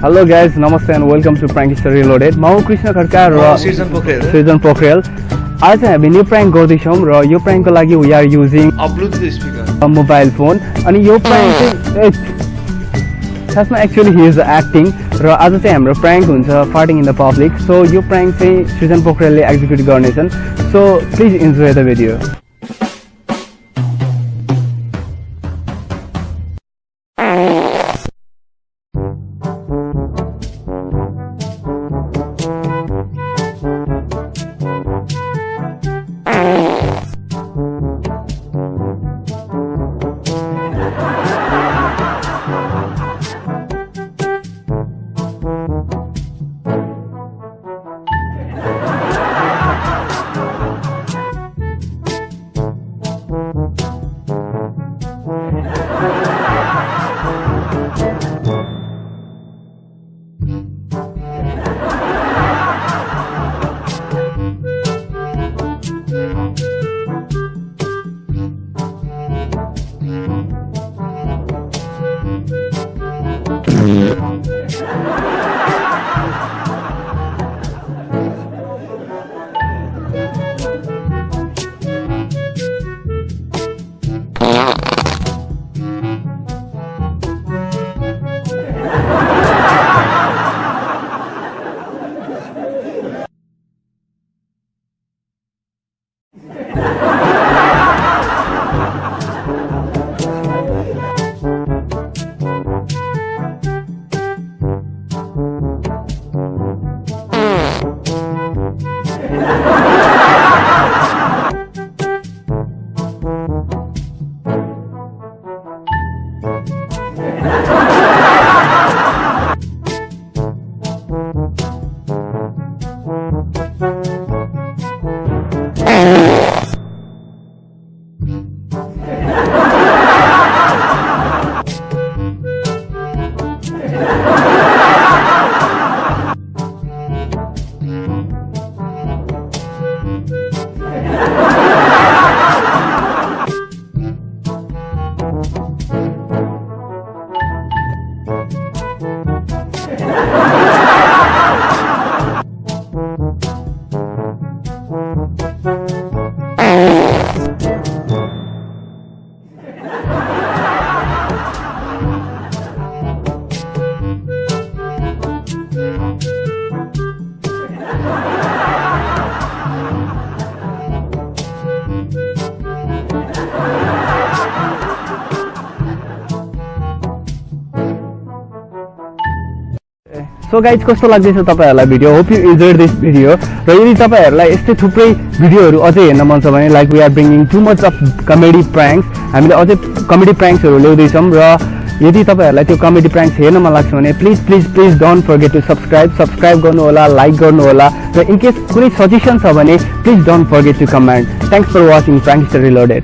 Hello guys, namaste and welcome to Prankster Reloaded. म कृष्ण खड्का र सृजन पोखरेल. आज हामी न्यू प्राङ्क गर्दैछौँ र यो प्राङ्कको लागि we are using a Bluetooth speaker, a mobile phone. अनि यो प्राङ्क चाहिँ खासमा एक्चुअली he is acting र आज चाहिँ हाम्रो प्राङ्क हुन्छ farting in the public. So यो प्राङ्क चाहिँ सृजन पोखरेलले एक्जिक्युट गर्नेछन्. So please enjoy the video. So guys, कस्तो लाग्दैछ तपाईहरुलाई video? Hope you enjoyed this video. र यदि तपाईहरुलाई यस्तै थुप्रै भिडियोहरु अझै हेर्न मन छ भने like we are bringing too much of comedy pranks. हामीले अझै कमेडी प्रैंक्सहरु ल्याउँदै छौं र यदि तपाईहरुलाई त्यो कमेडी प्रैंक्स हेर्न मन लाग्छ भने please don't forget to subscribe गर्नु होला, लाइक गर्नु होला र इन केस कुनै सजेसन छ भने please don't forget to comment. Thanks for watching Prankster Reloaded.